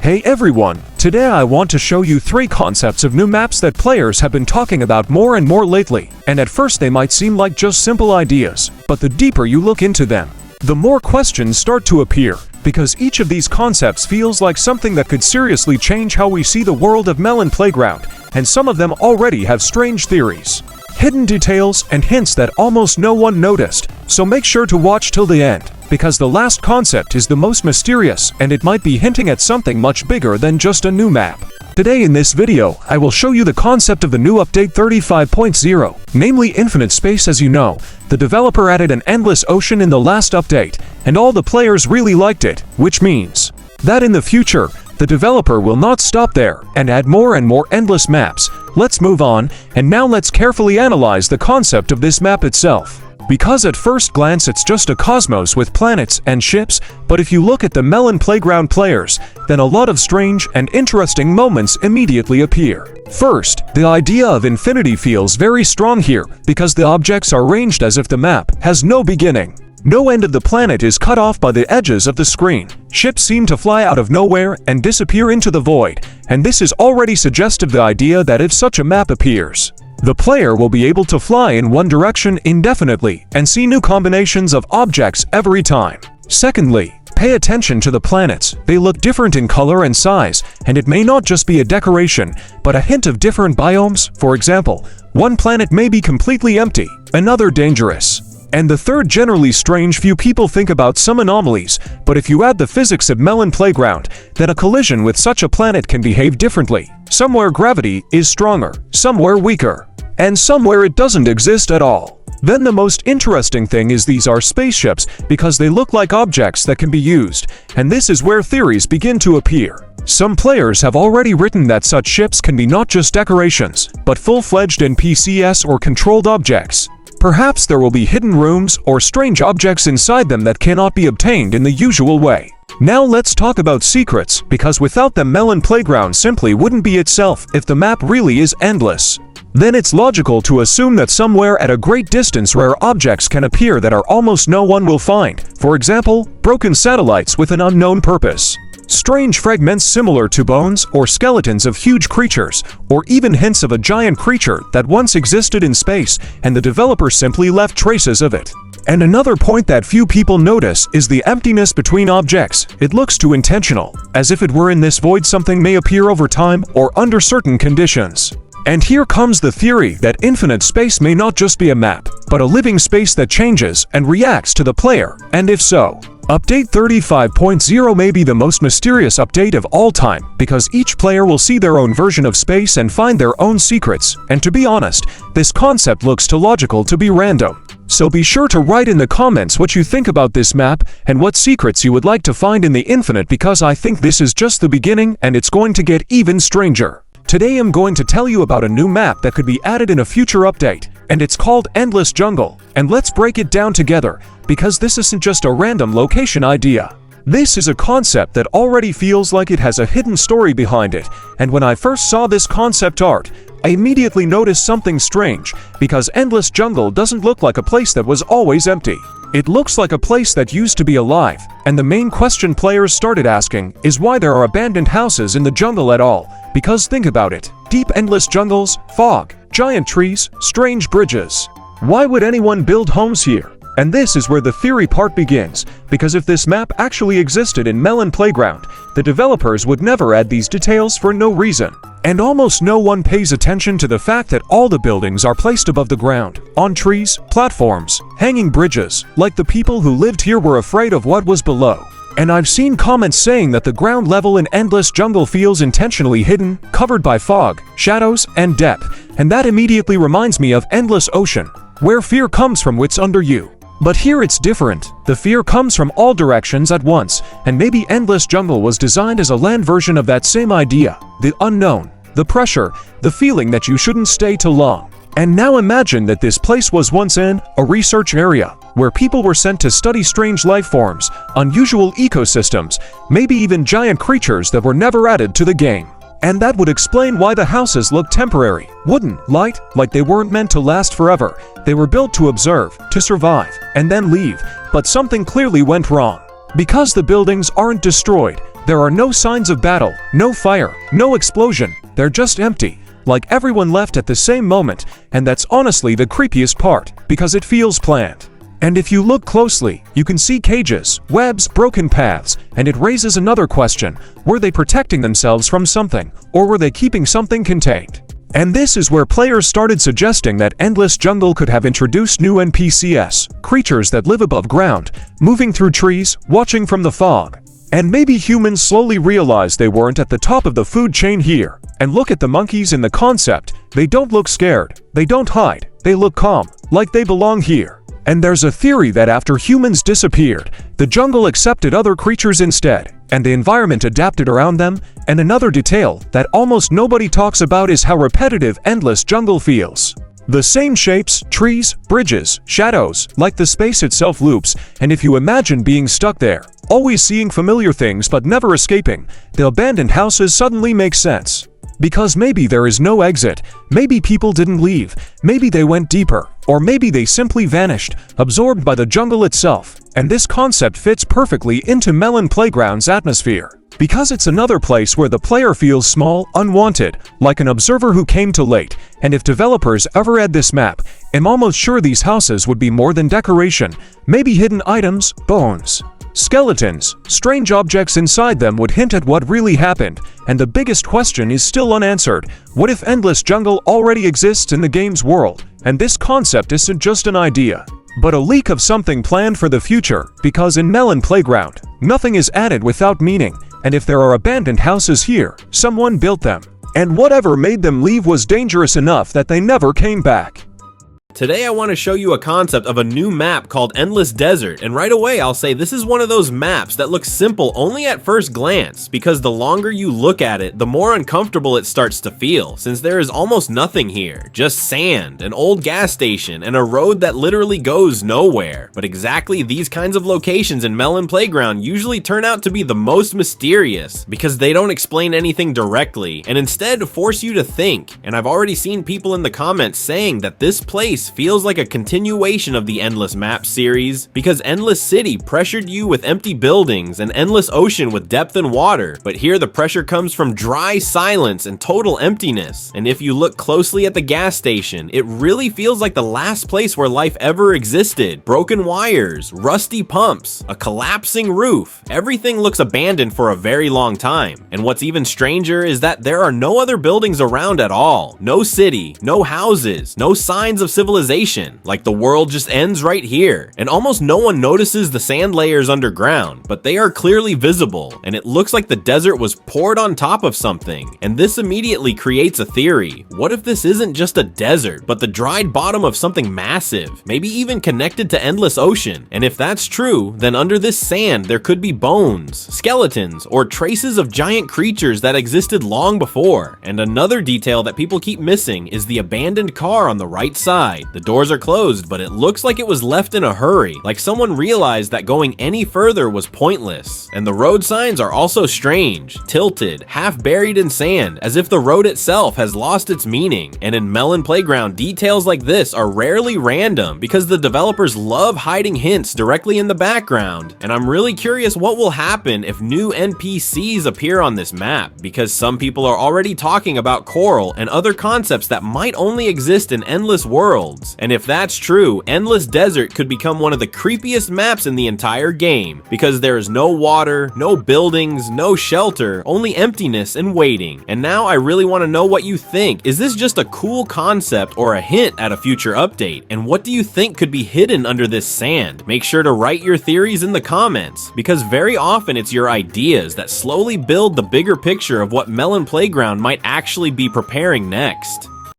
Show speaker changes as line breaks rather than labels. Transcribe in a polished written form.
Hey everyone, today I want to show you 3 concepts of new maps that players have been talking about more and more lately, and at first they might seem like just simple ideas, but the deeper you look into them, the more questions start to appear, because each of these concepts feels like something that could seriously change how we see the world of Melon Playground, and some of them already have strange theories, hidden details, and hints that almost no one noticed, so make sure to watch till the end, because the last concept is the most mysterious and it might be hinting at something much bigger than just a new map. Today in this video, I will show you the concept of the new update 35.0, namely infinite space. As you know, the developer added an endless ocean in the last update, and all the players really liked it, which means that in the future, the developer will not stop there and add more and more endless maps. Let's move on, and now let's carefully analyze the concept of this map itself. Because at first glance it's just a cosmos with planets and ships, but if you look at the Melon Playground players, then a lot of strange and interesting moments immediately appear. First, the idea of infinity feels very strong here, because the objects are arranged as if the map has no beginning. No end of the planet is cut off by the edges of the screen. Ships seem to fly out of nowhere and disappear into the void, and this is already suggestive the idea that if such a map appears, the player will be able to fly in one direction indefinitely and see new combinations of objects every time. Secondly, pay attention to the planets. They look different in color and size, and it may not just be a decoration, but a hint of different biomes. For example, one planet may be completely empty, another dangerous, and the third generally strange. Few people think about some anomalies, but if you add the physics of Melon Playground, then a collision with such a planet can behave differently. Somewhere gravity is stronger, somewhere weaker, and somewhere it doesn't exist at all. Then the most interesting thing is these are spaceships, because they look like objects that can be used, and this is where theories begin to appear. Some players have already written that such ships can be not just decorations, but full-fledged NPCs or controlled objects. Perhaps there will be hidden rooms or strange objects inside them that cannot be obtained in the usual way. Now let's talk about secrets, because without them Melon Playground simply wouldn't be itself. If the map really is endless, then it's logical to assume that somewhere at a great distance rare objects can appear that are almost no one will find. For example, broken satellites with an unknown purpose, strange fragments similar to bones or skeletons of huge creatures, or even hints of a giant creature that once existed in space and the developer simply left traces of it. And another point that few people notice is the emptiness between objects. It looks too intentional, as if it were in this void something may appear over time or under certain conditions. And here comes the theory that infinite space may not just be a map, but a living space that changes and reacts to the player. And if so, Update 35.0 may be the most mysterious update of all time, because each player will see their own version of space and find their own secrets. And to be honest, this concept looks too logical to be random. So be sure to write in the comments what you think about this map and what secrets you would like to find in the infinite, because I think this is just the beginning and it's going to get even stranger. Today I'm going to tell you about a new map that could be added in a future update, and it's called Endless Jungle. And let's break it down together, because this isn't just a random location idea. This is a concept that already feels like it has a hidden story behind it, and when I first saw this concept art, I immediately noticed something strange, because Endless Jungle doesn't look like a place that was always empty. It looks like a place that used to be alive, and the main question players started asking is why there are abandoned houses in the jungle at all. Because think about it, deep endless jungles, fog, giant trees, strange bridges. Why would anyone build homes here? And this is where the theory part begins, because if this map actually existed in Melon Playground, the developers would never add these details for no reason. And almost no one pays attention to the fact that all the buildings are placed above the ground, on trees, platforms, hanging bridges, like the people who lived here were afraid of what was below. And I've seen comments saying that the ground level in Endless Jungle feels intentionally hidden, covered by fog, shadows, and depth. And that immediately reminds me of Endless Ocean, where fear comes from what's under you. But here it's different. The fear comes from all directions at once, and maybe Endless Jungle was designed as a land version of that same idea. The unknown, the pressure, the feeling that you shouldn't stay too long. And now imagine that this place was once a research area, where people were sent to study strange life forms, unusual ecosystems, maybe even giant creatures that were never added to the game. And that would explain why the houses look temporary, wooden, light, like they weren't meant to last forever. They were built to observe, to survive, and then leave. But something clearly went wrong. Because the buildings aren't destroyed, There are no signs of battle, no fire, no explosion. They're just empty, like everyone left at the same moment, and that's honestly the creepiest part, because it feels planned. And if you look closely, you can see cages, webs, broken paths, and it raises another question: were they protecting themselves from something, or were they keeping something contained? And this is where players started suggesting that Endless Jungle could have introduced new NPCs, creatures that live above ground, moving through trees, watching from the fog. And maybe humans slowly realized they weren't at the top of the food chain here. And look at the monkeys in the concept. They don't look scared, they don't hide, they look calm, like they belong here. And there's a theory that after humans disappeared, the jungle accepted other creatures instead, and the environment adapted around them. And another detail that almost nobody talks about is how repetitive Endless Jungle feels. The same shapes, trees, bridges, shadows, like the space itself loops, and if you imagine being stuck there, always seeing familiar things but never escaping, the abandoned houses suddenly make sense. Because maybe there is no exit, maybe people didn't leave, maybe they went deeper, or maybe they simply vanished, absorbed by the jungle itself. And this concept fits perfectly into Melon Playground's atmosphere, because it's another place where the player feels small, unwanted, like an observer who came too late. And if developers ever add this map, I'm almost sure these houses would be more than decoration, maybe hidden items, bones, skeletons, strange objects inside them would hint at what really happened. And the biggest question is still unanswered: what if Endless Jungle already exists in the game's world, and this concept isn't just an idea, but a leak of something planned for the future? Because in Melon Playground, nothing is added without meaning, and if there are abandoned houses here, someone built them. And whatever made them leave was dangerous enough that they never came back.
Today I want to show you a concept of a new map called Endless Desert, and right away I'll say this is one of those maps that looks simple only at first glance, because the longer you look at it, the more uncomfortable it starts to feel, since there is almost nothing here, just sand, an old gas station, and a road that literally goes nowhere. But exactly these kinds of locations in Melon Playground usually turn out to be the most mysterious, because they don't explain anything directly, and instead force you to think. And I've already seen people in the comments saying that this place feels like a continuation of the Endless Map series, because Endless City pressured you with empty buildings and Endless Ocean with depth and water, but here the pressure comes from dry silence and total emptiness. And if you look closely at the gas station, it really feels like the last place where life ever existed. Broken wires, rusty pumps, a collapsing roof. Everything looks abandoned for a very long time. And what's even stranger is that there are no other buildings around at all. No city, no houses, no signs of civilization. Like the world just ends right here. And almost no one notices the sand layers underground, but they are clearly visible, and it looks like the desert was poured on top of something. And this immediately creates a theory. What if this isn't just a desert, but the dried bottom of something massive, maybe even connected to Endless Ocean? And if that's true, then under this sand there could be bones, skeletons, or traces of giant creatures that existed long before. And another detail that people keep missing is the abandoned car on the right side. The doors are closed, but it looks like it was left in a hurry, like someone realized that going any further was pointless. And the road signs are also strange, tilted, half buried in sand, as if the road itself has lost its meaning. And in Melon Playground, details like this are rarely random, because the developers love hiding hints directly in the background. And I'm really curious what will happen if new NPCs appear on this map, because some people are already talking about coral and other concepts that might only exist in Endless Worlds. And if that's true, Endless Desert could become one of the creepiest maps in the entire game, because there is no water, no buildings, no shelter, only emptiness and waiting. And now I really want to know what you think. Is this just a cool concept or a hint at a future update? And what do you think could be hidden under this sand? Make sure to write your theories in the comments, because very often it's your ideas that slowly build the bigger picture of what Melon Playground might actually be preparing next.